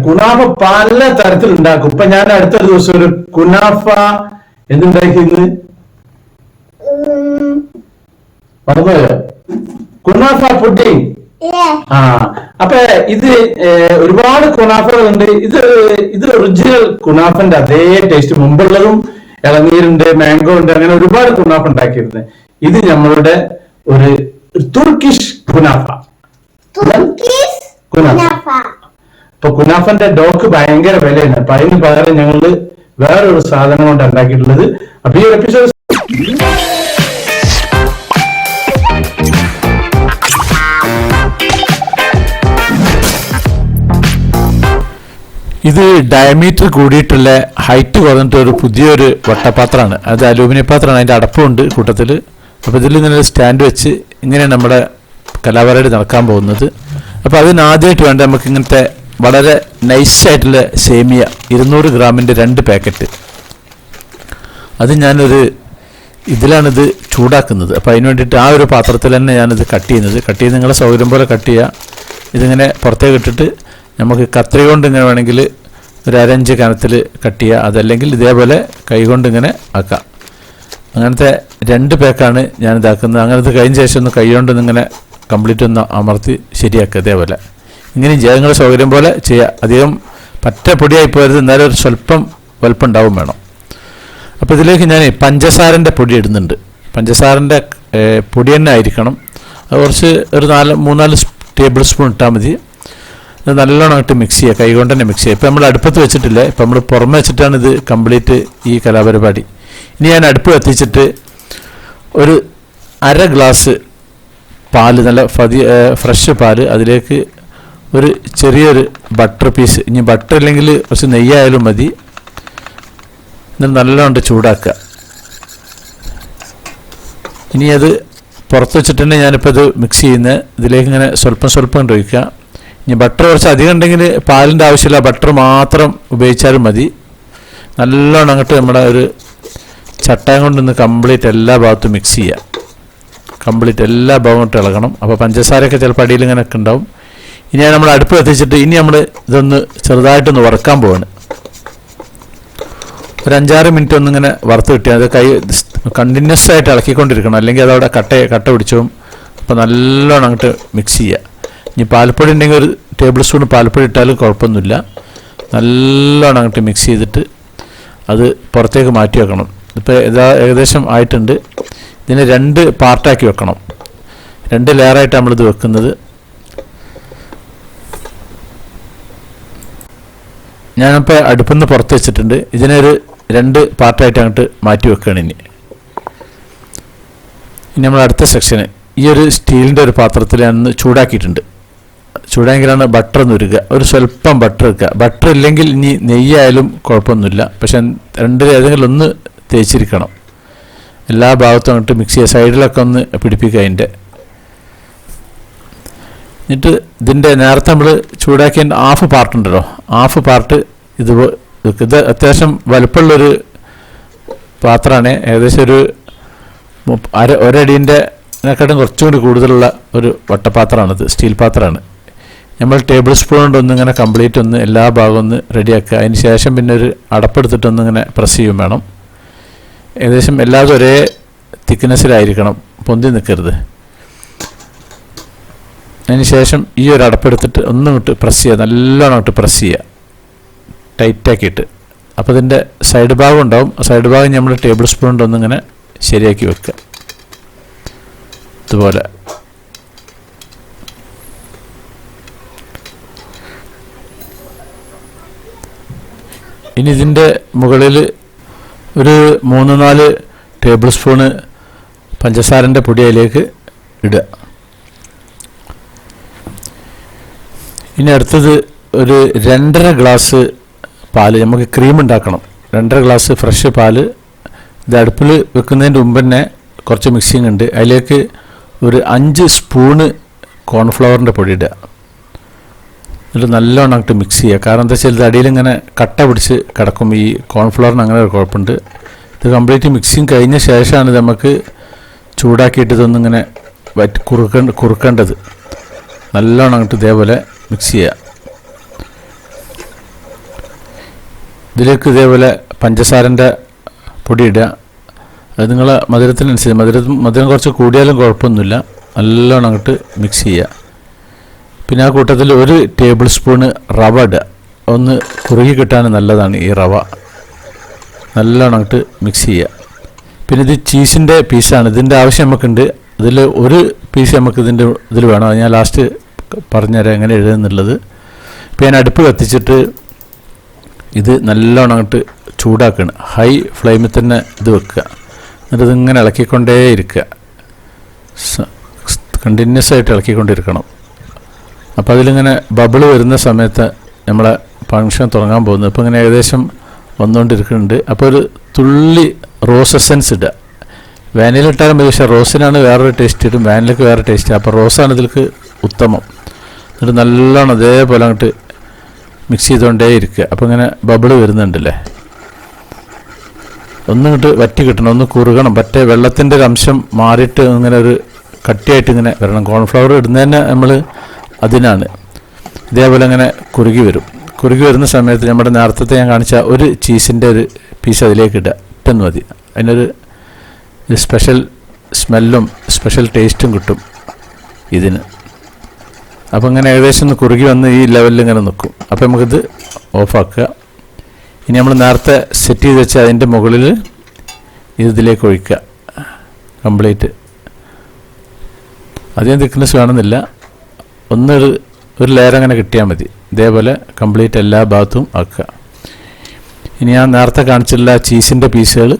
കുനാഫ പല തരത്തിലുണ്ടാക്കും. ഇപ്പൊ ഞാൻ അടുത്ത ദിവസം ഒരു കുനാഫ എന്തുണ്ടാക്കിയെന്ന് പറഞ്ഞല്ലോ, കുനാഫ പുഡിംഗ്. അപ്പൊ ഇത് ഒരുപാട് കുനാഫകളുണ്ട്. ഇത് ഒറിജിനൽ കുനാഫന്റെ അതേ ടേസ്റ്റ്. മുമ്പുള്ളതും ഇളനീരുണ്ട്, മാംഗോ ഉണ്ട്, അങ്ങനെ ഒരുപാട് കുനാഫ ഉണ്ടാക്കിയിരുന്നത്. ഇത് നമ്മളുടെ ഒരു തുർക്കിഷ് കുനാഫ. ഇപ്പൊ കുനാഫന്റെ ഡോക്ക് ഭയങ്കര വിലയാണ്. അപ്പൊ അതിന് പകരം ഞങ്ങള് വേറൊരു സാധനം കൊണ്ട് ഉണ്ടാക്കിയിട്ടുള്ളത്. അപ്പൊ ഈ എപ്പിസോഡ് ഇത് ഡയമീറ്റർ കൂടിയിട്ടുള്ള ഹൈറ്റ് കുറഞ്ഞിട്ട് ഒരു പുതിയൊരു വട്ടപാത്രമാണ്. അത് അലൂമിനിയം പാത്രമാണ്. അതിൻ്റെ അടപ്പമുണ്ട് കൂട്ടത്തിൽ. അപ്പോൾ ഇതിൽ ഇങ്ങനെ സ്റ്റാൻഡ് വെച്ച് ഇങ്ങനെ നമ്മുടെ കലാപരിപാടി നടക്കാൻ പോകുന്നത്. അപ്പോൾ അതിനാദ്യമായിട്ട് വേണ്ട നമുക്ക് ഇങ്ങനത്തെ വളരെ നൈസായിട്ടുള്ള സേമിയ 200 ഗ്രാമിൻ്റെ 2 പാക്കറ്റ്. അത് ഞാനൊരു ഇതിലാണിത് ചൂടാക്കുന്നത്. അപ്പോൾ അതിന് വേണ്ടിയിട്ട് ആ ഒരു പാത്രത്തിൽ തന്നെ ഞാനിത് കട്ട് ചെയ്ത് നിങ്ങളെ സൗകര്യം പോലെ കട്ട് ചെയ്യുക. ഇതിങ്ങനെ പുറത്തേക്ക് ഇട്ടിട്ട് നമുക്ക് കത്രിക കൊണ്ട് ഇങ്ങനെ വേണമെങ്കിൽ ഒരു 1/2 ഇഞ്ച് കനത്തിൽ കട്ട് ചെയ്യുക. അതല്ലെങ്കിൽ ഇതേപോലെ കൈ കൊണ്ട് ഇങ്ങനെ ആക്കാം. അങ്ങനത്തെ 2 പാക്കാണ് ഞാൻ ഇതാക്കുന്നത്. അങ്ങനത്തെ കഴിഞ്ഞ ശേഷം ഒന്ന് കൈ കൊണ്ട് ഇങ്ങനെ കംപ്ലീറ്റ് ഒന്ന് അമർത്തി ശരിയാക്കുക. ഇതേപോലെ ഇങ്ങനെയും ചെയ്യുക. നിങ്ങളുടെ സൗകര്യം പോലെ ചെയ്യുക. അധികം പറ്റ പൊടിയായി പോയത്, എന്നാലും ഒരു സ്വല്പം വലുപ്പം ഉണ്ടാവും വേണം. അപ്പോൾ ഇതിലേക്ക് ഞാൻ പഞ്ചസാരൻ്റെ പൊടി ഇടുന്നുണ്ട്. പഞ്ചസാരൻ്റെ പൊടി തന്നെ ആയിരിക്കണം. അത് കുറച്ച് ഒരു 3-4 ടേബിൾ സ്പൂൺ ഇട്ടാൽ മതി. നല്ലോണമായിട്ട് മിക്സ് ചെയ്യുക. കൈ കൊണ്ട് തന്നെ മിക്സ് ചെയ്യുക. ഇപ്പം നമ്മൾ അടുപ്പത്ത് വെച്ചിട്ടില്ല. ഇപ്പം നമ്മൾ പുറമെ വെച്ചിട്ടാണ് ഇത് കംപ്ലീറ്റ് ഈ കലാപരിപാടി. ഇനി ഞാൻ അടുപ്പ് കത്തിച്ചിട്ട് ഒരു 1/2 ഗ്ലാസ് പാല്, നല്ല ഫ്രഷ് പാല്, അതിലേക്ക് ഒരു ചെറിയൊരു ബട്ടർ പീസ്, ഇനി ബട്ടർ ഇല്ലെങ്കിൽ കുറച്ച് നെയ്യായാലും മതി, എന്നിട്ട് നല്ലോണം ചൂടാക്കുക. ഇനി അത് പുറത്ത് വെച്ചിട്ട് തന്നെ ഞാനിപ്പോൾ ഇത് മിക്സ് ചെയ്യുന്നത്. ഇതിലേക്ക് ഇങ്ങനെ സ്വല്പം ഒഴിക്കുക. ഇനി ബട്ടർ കുറച്ച് അധികം ഉണ്ടെങ്കിൽ പാലിൻ്റെ ആവശ്യമില്ല, ബട്ടർ മാത്രം ഉപയോഗിച്ചാലും മതി. നല്ലോണം അങ്ങോട്ട് നമ്മുടെ ഒരു ചട്ടയം കൊണ്ടൊന്ന് കംപ്ലീറ്റ് എല്ലാ ഭാഗത്തും മിക്സ് ചെയ്യുക. കംപ്ലീറ്റ് എല്ലാ ഭാഗവും ഇട്ട് ഇളകണം. അപ്പോൾ പഞ്ചസാരയൊക്കെ ചിലപ്പോൾ അടിയിൽ ഇങ്ങനെയൊക്കെ ഉണ്ടാവും. ഇനി നമ്മൾ അടുപ്പ് കത്തിച്ചിട്ട് ഇനി നമ്മൾ ഇതൊന്ന് ചെറുതായിട്ടൊന്ന് വറുക്കാൻ പോവാണ്. ഒരു 5-6 മിനിറ്റ് ഒന്നിങ്ങനെ വറുത്ത് കിട്ടിയാൽ അത് കൈ കണ്ടിന്യൂസ് ആയിട്ട് ഇളക്കിക്കൊണ്ടിരിക്കണം, അല്ലെങ്കിൽ അതവിടെ കട്ട പിടിച്ചോവും. അപ്പോൾ നല്ലോണം അങ്ങോട്ട് മിക്സ് ചെയ്യുക. ഇനി പാൽപ്പൊടി ഉണ്ടെങ്കിൽ ഒരു ടേബിൾ സ്പൂൺ പാൽപ്പൊടി ഇട്ടാലും കുഴപ്പമൊന്നുമില്ല. നല്ലോണം അങ്ങോട്ട് മിക്സ് ചെയ്തിട്ട് അത് പുറത്തേക്ക് മാറ്റി വെക്കണം. ഇപ്പോൾ ഏകദേശം ആയിട്ടുണ്ട്. ഇതിനെ 2 പാർട്ടാക്കി വെക്കണം. 2 ലെയറായിട്ട് നമ്മളിത് വെക്കുന്നത്. ഞാനിപ്പോൾ അടുപ്പിൽ നിന്ന് പുറത്ത് വെച്ചിട്ടുണ്ട്. ഇതിനൊരു 2 പാർട്ടായിട്ട് അങ്ങോട്ട് മാറ്റി വെക്കുകയാണ്. ഇനി നമ്മൾ അടുത്ത സെക്ഷന് ഈ ഒരു സ്റ്റീലിൻ്റെ ഒരു പാത്രത്തിൽ ഞാനൊന്ന് ചൂടാക്കിയിട്ടുണ്ട്. ചൂടാക്കിയാണ് ബട്ടർ ഒന്ന് ഉരുക്കുക. ഒരു സ്വല്പം ബട്ടർ വെക്കുക. ബട്ടർ ഇല്ലെങ്കിൽ ഇനി നെയ്യായാലും കുഴപ്പമൊന്നുമില്ല. പക്ഷെ 2 ഏതെങ്കിലും ഒന്ന് തേച്ചിരിക്കണം. എല്ലാ ഭാഗത്തും അങ്ങോട്ട് മിക്സ് ചെയ്യുക. സൈഡിലൊക്കെ ഒന്ന് പിടിപ്പിക്കുക. എന്നിട്ട് ഇതിൻ്റെ നേരത്തെ നമ്മൾ ചൂടാക്കിയ ഹാഫ് പാർട്ട് ഉണ്ടല്ലോ, ഹാഫ് പാർട്ട് ഇത് അത്യാവശ്യം വലുപ്പമുള്ളൊരു പാത്രമാണ്. ഏകദേശം ഒരു 1 അടീൻ്റെ ഇതിനെക്കാട്ടും കുറച്ചും കൂടി കൂടുതലുള്ള ഒരു വട്ടപാത്രമാണിത്. സ്റ്റീൽ പാത്രമാണ്. നമ്മൾ ടേബിൾ സ്പൂൺ കൊണ്ട് ഒന്നിങ്ങനെ കംപ്ലീറ്റ് ഒന്ന് എല്ലാ ഭാഗവും ഒന്ന് റെഡിയാക്കുക. അതിന് ശേഷം പിന്നെ ഒരു അടപ്പെടുത്തിട്ടൊന്നിങ്ങനെ പ്രസ് ചെയ്യും വേണം. ഏകദേശം എല്ലാവരും ഒരേ തിക്നെസ്സിലായിരിക്കണം, പൊന്തി നിൽക്കരുത്. അതിന് ശേഷം ഈ ഒരു അടപ്പെടുത്തിട്ട് ഒന്നും ഇട്ട് പ്രസ് ചെയ്യുക. നല്ലോണം ഇട്ട് പ്രസ് ചെയ്യുക ടൈറ്റാക്കിയിട്ട്. അപ്പോൾ ഇതിൻ്റെ സൈഡ് ഭാഗം ഉണ്ടാവും. സൈഡ് ഭാഗം നമ്മൾ ടേബിൾ സ്പൂൺ കൊണ്ട് ഒന്നിങ്ങനെ ശരിയാക്കി വെക്കുക. ഇതുപോലെ ഇനി ഇതിൻ്റെ മുകളിൽ ഒരു 3-4 ടേബിൾ സ്പൂണ് പഞ്ചസാരൻ്റെ പൊടി അതിലേക്ക് ഇടുക. ഇനി അടുത്തത് ഒരു 2.5 ഗ്ലാസ് പാല്, നമുക്ക് ക്രീം ഉണ്ടാക്കണം. 2.5 ഗ്ലാസ് ഫ്രഷ് പാല്. ഇത് അടുപ്പിൽ വെക്കുന്നതിൻ്റെ മുമ്പ് തന്നെ കുറച്ച് മിക്സിങ് ഉണ്ട്. അതിലേക്ക് ഒരു 5 സ്പൂണ് കോൺഫ്ലവറിൻ്റെ പൊടി ഇടുക. എന്നിട്ട് നല്ലോണം അങ്ങോട്ട് മിക്സ് ചെയ്യുക. കാരണം എന്താ വെച്ചാൽ ഇത് അടിയിലിങ്ങനെ കട്ട പിടിച്ച് കിടക്കും. ഈ കോൺഫ്ലവറിന് അങ്ങനെ ഒരു കുഴപ്പമുണ്ട്. ഇത് കംപ്ലീറ്റ് മിക്സിങ് കഴിഞ്ഞ ശേഷമാണ് ഇത് നമുക്ക് ചൂടാക്കിയിട്ട് ഇതൊന്നിങ്ങനെ കുറുക്കേണ്ടത്. നല്ലോണം അങ്ങോട്ട് ഇതേപോലെ മിക്സ് ചെയ്യുക. ഇതിലേക്ക് ഇതേപോലെ പഞ്ചസാരൻ്റെ പൊടി ഇടുക. അത് നിങ്ങളെ മധുരത്തിനനുസരിച്ച് മധുരം കുറച്ച് കൂടിയാലും കുഴപ്പമൊന്നുമില്ല. നല്ലോണം അങ്ങോട്ട് മിക്സ് ചെയ്യുക. പിന്നെ ആ കൂട്ടത്തിൽ 1 ടേബിൾ സ്പൂണ് റവ ഇടുക. ഒന്ന് കുറുകി കിട്ടാൻ നല്ലതാണ് ഈ റവ. നല്ലോണം അങ്ങോട്ട് മിക്സ് ചെയ്യുക. പിന്നെ ഇത് ചീസിൻ്റെ പീസാണ്. ഇതിൻ്റെ ആവശ്യം നമുക്കുണ്ട്. ഇതിൽ 1 പീസ് നമുക്ക് ഇതിൽ വേണം. അത് ഞാൻ ലാസ്റ്റ് പറഞ്ഞുതരാം എങ്ങനെ എഴുതുന്നുള്ളത്. ഇപ്പോൾ ഞാൻ അടുപ്പ് കത്തിച്ചിട്ട് ഇത് നല്ലോണം അങ്ങോട്ട് ചൂടാക്കണം. ഹൈ ഫ്ലെയിമിൽ തന്നെ ഇത് വെക്കുക. എന്നിട്ട് ഇതിങ്ങനെ ഇളക്കിക്കൊണ്ടേ ഇരിക്കുക. കണ്ടിന്യൂസ് ആയിട്ട് ഇളക്കിക്കൊണ്ടിരിക്കണം. അപ്പോൾ അതിലിങ്ങനെ ബബിൾ വരുന്ന സമയത്ത് നമ്മളെ ഫങ്ഷൻ തുടങ്ങാൻ പോകുന്നത്. ഇപ്പോൾ ഇങ്ങനെ ഏകദേശം വന്നുകൊണ്ടിരിക്കുന്നുണ്ട്. അപ്പോൾ ഒരു തുള്ളി റോസ് എസൻസ് ഇടുക. വാനില ഇട്ടാലും മതി, പക്ഷേ റോസിനാണ് വേറൊരു ടേസ്റ്റ് ഇടും, വാനിലക്ക് വേറെ ടേസ്റ്റ്. അപ്പോൾ റോസാണ് ഇതിലേക്ക് ഉത്തമം. എന്നിട്ട് നല്ലോണം അതേപോലെ അങ്ങോട്ട് മിക്സ് ചെയ്തുകൊണ്ടേ ഇരിക്കുക. അപ്പോൾ ഇങ്ങനെ ബബിൾ വരുന്നുണ്ടല്ലേ, ഒന്നിങ്ങോട്ട് വറ്റി കിട്ടണം, ഒന്ന് കുറുകണം. മറ്റേ വെള്ളത്തിൻ്റെ ഒരു അംശം മാറിയിട്ട് ഇങ്ങനെ ഒരു കട്ടിയായിട്ട് ഇങ്ങനെ വരണം. കോൺഫ്ലവർ ഇടുന്നതന്നെ നമ്മൾ അതിനാണ്. ഇതേപോലെ ഇങ്ങനെ കുറുകി വരും. കുറുകി വരുന്ന സമയത്ത് നമ്മുടെ നേരത്തെ ഞാൻ കാണിച്ച 1 ചീസിൻ്റെ ഒരു പീസ് അതിലേക്ക് ഇടുക. ഇട്ടെന്ന് മതി. അതിനൊരു സ്പെഷ്യൽ സ്മെല്ലും സ്പെഷ്യൽ ടേസ്റ്റും കിട്ടും ഇതിന്. അപ്പോൾ ഇങ്ങനെ ഏകദേശം ഒന്ന് കുറുകി വന്ന് ഈ ലെവലിൽ ഇങ്ങനെ നിൽക്കും. അപ്പോൾ നമുക്കിത് ഓഫാക്കുക. ഇനി നമ്മൾ നേരത്തെ സെറ്റ് ചെയ്ത് വെച്ചാൽ അതിൻ്റെ മുകളിൽ ഇതിലേക്ക് ഒഴിക്കുക കംപ്ലീറ്റ്. അധികം തിക്നെസ് വേണമെന്നില്ല, ഒരു ലെയർ അങ്ങനെ കിട്ടിയാൽ മതി. ഇതേപോലെ കംപ്ലീറ്റ് എല്ലാ ഭാഗത്തും ആക്കുക. ഇനി ഞാൻ നേരത്തെ കാണിച്ചിട്ടുള്ള ചീസിൻ്റെ പീസുകൾ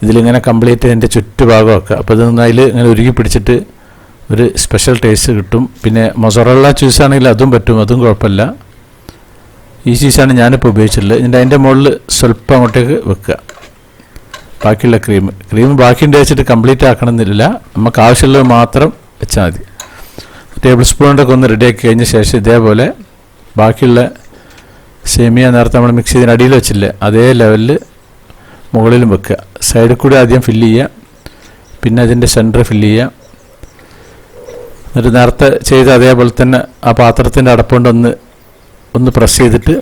ഇതിലിങ്ങനെ കംപ്ലീറ്റ് അതിൻ്റെ ചുറ്റുഭാഗം ആക്കുക. അപ്പോൾ ഇതൊന്ന് അതിൽ ഇങ്ങനെ ഉരുകി പിടിച്ചിട്ട് ഒരു സ്പെഷ്യൽ ടേസ്റ്റ് കിട്ടും. പിന്നെ മൊസറല്ല ചീസാണെങ്കിൽ അതും പറ്റും, അതും കുഴപ്പമില്ല. ഈ ചീസാണ് ഞാനിപ്പോൾ ഉപയോഗിച്ചിട്ടുള്ളത്. ഇതിൻ്റെ അതിൻ്റെ മുകളിൽ സ്വല്പം അങ്ങോട്ടേക്ക് വെക്കുക ബാക്കിയുള്ള ക്രീം ബാക്കിയുണ്ട് വെച്ചിട്ട് കംപ്ലീറ്റ് ആക്കണമെന്നില്ല, നമുക്ക് ആവശ്യമുള്ളത് മാത്രം വെച്ചാൽ മതി. ടേബിൾ സ്പൂണൊക്കെ ഒന്ന് റെഡിയാക്കി കഴിഞ്ഞ ശേഷം ഇതേപോലെ ബാക്കിയുള്ള സേമിയ നേരത്തെ നമ്മൾ മിക്സ് ചെയ്തതിന് അടിയിൽ വെച്ചില്ലേ അതേ ലെവലിൽ മുകളിലും വെക്കുക. സൈഡിൽ കൂടി ആദ്യം ഫില്ല് ചെയ്യുക, പിന്നെ അതിൻ്റെ സെൻറ്റർ ഫില്ല് ചെയ്യുക. എന്നിട്ട് നേരത്തെ ചെയ്ത അതേപോലെ തന്നെ ആ പാത്രത്തിൻ്റെ അടപ്പുകൊണ്ട് ഒന്ന് പ്രസ് ചെയ്തിട്ട്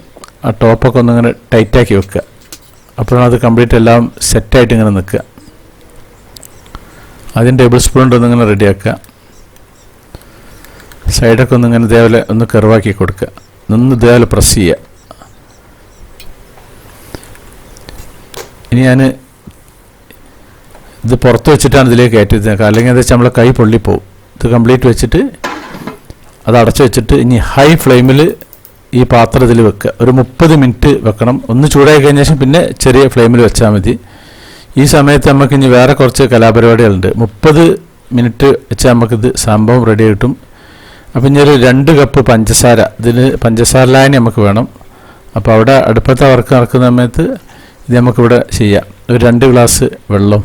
ആ ടോപ്പൊക്കെ ഒന്നിങ്ങനെ ടൈറ്റാക്കി വെക്കുക. അപ്പോഴാണ് അത് കംപ്ലീറ്റ് എല്ലാം സെറ്റായിട്ട് ഇങ്ങനെ നിൽക്കുക. ആദ്യം ടേബിൾ സ്പൂൺ കൊണ്ട് ഒന്നിങ്ങനെ റെഡിയാക്കുക. സൈഡൊക്കെ ഒന്നിങ്ങനെ ഇതേപോലെ ഒന്ന് കർവാക്കി കൊടുക്കുക. ഇതേപോലെ പ്രസ് ചെയ്യുക. ഇനി ഞാൻ ഇത് പുറത്ത് വെച്ചിട്ടാണ് ഇതിലേക്ക് കയറ്റി, അല്ലെങ്കിൽ എന്താ വെച്ചാൽ നമ്മളെ കൈ പൊള്ളിപ്പോവും. ഇത് കംപ്ലീറ്റ് വെച്ചിട്ട് അത് അടച്ചു വെച്ചിട്ട് ഇനി ഹൈ ഫ്ലെയിമിൽ ഈ പാത്രം ഇതിൽ വെക്കുക. ഒരു 30 മിനിറ്റ് വെക്കണം. ഒന്ന് ചൂടായി കഴിഞ്ഞ ശേഷം പിന്നെ ചെറിയ ഫ്ലെയിമിൽ വെച്ചാൽ മതി. ഈ സമയത്ത് നമുക്ക് ഇനി വേറെ കുറച്ച് കലാപരിപാടികളുണ്ട്. 30 മിനിറ്റ് വെച്ചാൽ നമുക്കിത് സംഭവം റെഡി കിട്ടും. അപ്പം ഇനി ഒരു 2 കപ്പ് പഞ്ചസാര, ഇതിന് പഞ്ചസാര ലായനി നമുക്ക് വേണം. അപ്പോൾ അവിടെ അടുപ്പത്തെ വർക്ക് നടക്കുന്ന സമയത്ത് ഇത് നമുക്കിവിടെ ചെയ്യാം. ഒരു 2 ഗ്ലാസ് വെള്ളം,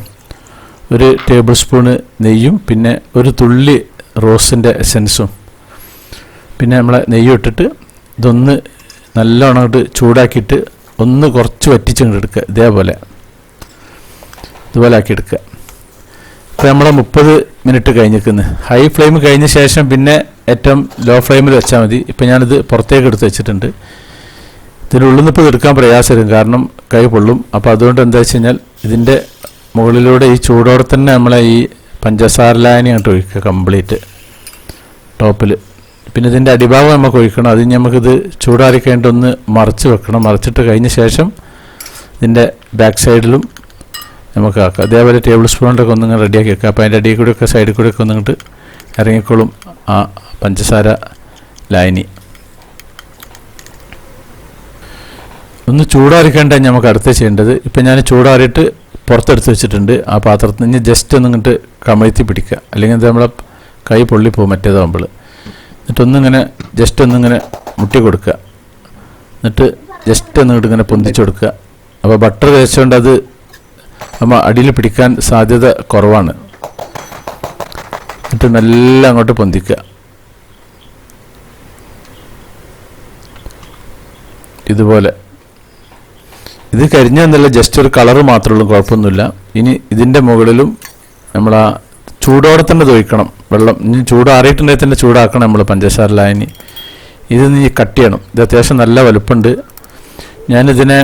1 ടേബിൾ സ്പൂണ് നെയ്യും, പിന്നെ ഒരു തുള്ളി റോസിൻ്റെ എസൻസും, പിന്നെ നമ്മളെ നെയ്യും ഇട്ടിട്ട് ഇതൊന്ന് നല്ലോണം അങ്ങോട്ട് ചൂടാക്കിയിട്ട് ഒന്ന് കുറച്ച് വറ്റിച്ചങ്ങോട്ട് എടുക്കുക. ഇതുപോലെ ആക്കിയെടുക്കുക. ഇപ്പോൾ നമ്മളെ 30 മിനിറ്റ് കഴിഞ്ഞിരിക്കുന്നു. ഹൈ ഫ്ലെയിം കഴിഞ്ഞ ശേഷം പിന്നെ ഏറ്റവും ലോ ഫ്ലെയിമിൽ വെച്ചാൽ മതി. ഇപ്പോൾ ഞാനിത് പുറത്തേക്ക് എടുത്ത് വെച്ചിട്ടുണ്ട്. ഇതിനുള്ളിൽ നിന്ന് ഇപ്പോൾ എടുക്കാൻ പ്രയാസമായിരിക്കും, കാരണം കൈ പൊള്ളും. അപ്പോൾ അതുകൊണ്ട് എന്താ വെച്ച് കഴിഞ്ഞാൽ ഇതിൻ്റെ മുകളിലൂടെ ഈ ചൂടോടെ തന്നെ നമ്മളെ ഈ പഞ്ചസാര ലായനി അങ്ങോട്ട് ഒഴിക്കുക കംപ്ലീറ്റ് ടോപ്പിൽ. പിന്നെ ഇതിൻ്റെ അടിഭാഗം നമുക്ക് ഒഴിക്കണം. അത് നമുക്കിത് ചൂടാറി കഴിഞ്ഞിട്ട് ഒന്ന് മറിച്ച് വെക്കണം. മറിച്ചിട്ട് കഴിഞ്ഞ ശേഷം ഇതിൻ്റെ ബാക്ക് സൈഡിലും നമുക്ക് ആക്കാം. അതേപോലെ ടേബിൾ സ്പൂണൊക്കെ ഒന്നിങ്ങനെ റെഡിയാക്കി വെക്കുക. അപ്പോൾ അതിൻ്റെ അടിയിൽ കൂടെയൊക്കെ സൈഡിൽ കൂടെയൊക്കെ ഒന്നിങ്ങോട്ട് ഇറങ്ങിക്കോളും ആ പഞ്ചസാര ലായനി. ഒന്ന് ചൂടാറിക്കേണ്ട നമുക്ക് അടുത്ത് ചെയ്യേണ്ടത്. ഇപ്പം ഞാൻ ചൂടാറിയിട്ട് പുറത്തെടുത്ത് വെച്ചിട്ടുണ്ട്. ആ പാത്രത്തിൽ നിന്ന് ജസ്റ്റ് ഒന്നിങ്ങോട്ട് കമഴ്ത്തി പിടിക്കുക, അല്ലെങ്കിൽ നമ്മളെ കൈ പൊള്ളിപ്പോവും മറ്റേതാകുമ്പോൾ. എന്നിട്ടൊന്നിങ്ങനെ ജസ്റ്റ് ഒന്നിങ്ങനെ മുട്ടി കൊടുക്കുക. എന്നിട്ട് ജസ്റ്റ് ഒന്നിങ്ങോട്ട് ഇങ്ങനെ പൊന്തിച്ച് കൊടുക്കുക. അപ്പോൾ ബട്ടർ തേച്ചുകൊണ്ട് അത് നമ്മൾ അടിയിൽ പിടിക്കാൻ സാധ്യത കുറവാണ്. എന്നിട്ട് നല്ല അങ്ങോട്ട് പൊന്തിക്കുക. ഇതുപോലെ ഇത് കരിഞ്ഞെന്നല്ല, ജസ്റ്റ് ഒരു കളറ് മാത്രമേ ഉള്ളൂ, കുഴപ്പമൊന്നുമില്ല. ഇനി ഇതിൻ്റെ മുകളിലും നമ്മൾ ആ ചൂടോടെ തന്നെ തൊഴിക്കണം വെള്ളം. ഇനി ചൂടാറിയിട്ടുണ്ടെങ്കിൽ തന്നെ ചൂടാക്കണം നമ്മൾ പഞ്ചസാര ലായനി. ഇത് നീ കട്ട് ചെയ്യണം. ഇത് അത്യാവശ്യം നല്ല വലുപ്പമുണ്ട്. ഞാനിതിനെ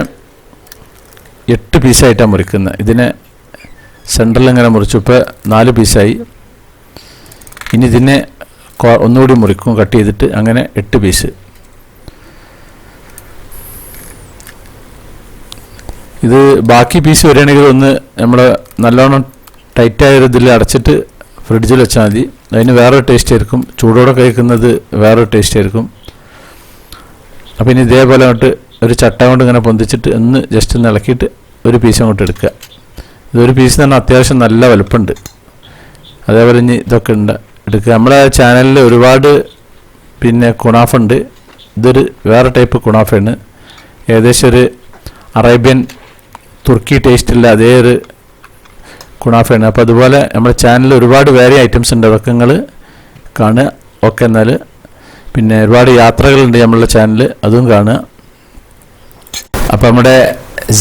8 പീസായിട്ടാണ് മുറിക്കുന്നത്. ഇതിനെ സെൻട്രൽ ഇങ്ങനെ മുറിച്ചു, ഇപ്പോൾ 4 പീസായി. ഇനി ഇതിനെ ഒന്നുകൂടി മുറിക്കും കട്ട് ചെയ്തിട്ട്, അങ്ങനെ 8 പീസ്. ഇത് ബാക്കി പീസ് വരികയാണെങ്കിൽ ഒന്ന് നമ്മൾ നല്ലോണം ടൈറ്റായ ഇതിൽ അടച്ചിട്ട് ഫ്രിഡ്ജിൽ വെച്ചാൽ മതി. അതിന് വേറൊരു ടേസ്റ്റ് ആയിരിക്കും, ചൂടോടെ കഴിക്കുന്നത് വേറൊരു ടേസ്റ്റ് ആയിരിക്കും. അപ്പോൾ ഇനി ഇതേപോലെ അങ്ങോട്ട് ഒരു ചട്ട കൊണ്ട് ഇങ്ങനെ പൊന്തിച്ചിട്ട് ഒന്ന് ജസ്റ്റ് ഒന്ന് ഇളക്കിയിട്ട് ഒരു പീസ് അങ്ങോട്ട് എടുക്കുക. ഇതൊരു പീസ് തന്നെ അത്യാവശ്യം നല്ല വലുപ്പമുണ്ട്. അതേപോലെ ഇനി ഇതൊക്കെ എടുക്കുക. നമ്മുടെ ചാനലിൽ ഒരുപാട് കുണാഫ ഉണ്ട്. ഇതൊരു വേറെ ടൈപ്പ് കുണാഫയാണ്, ഏകദേശം ഒരു അറേബ്യൻ തുർക്കി ടേസ്റ്റുള്ള അതേ ഒരു കുണാഫയാണ്. അപ്പോൾ അതുപോലെ നമ്മുടെ ചാനലിൽ ഒരുപാട് വേറെ ഐറ്റംസ് ഉണ്ട്, അതൊക്കെ നിങ്ങൾ കാണുക. ഓക്കെ, എന്നാൽ ഒരുപാട് യാത്രകളുണ്ട് നമ്മളുടെ ചാനൽ, അതും കാണുക. അപ്പോൾ നമ്മുടെ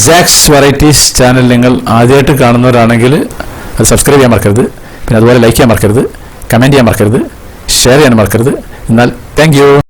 സാക്സ് വെറൈറ്റീസ് ചാനൽ നിങ്ങൾ ആദ്യമായിട്ട് കാണുന്നവരാണെങ്കിൽ അത് സബ്സ്ക്രൈബ് ചെയ്യാൻ മറക്കരുത്. അതുപോലെ ലൈക്ക് ചെയ്യാൻ മറക്കരുത്, കമൻറ്റ് ചെയ്യാൻ മറക്കരുത്, ഷെയർ ചെയ്യാൻ മറക്കരുത്. എന്നാൽ താങ്ക് യു.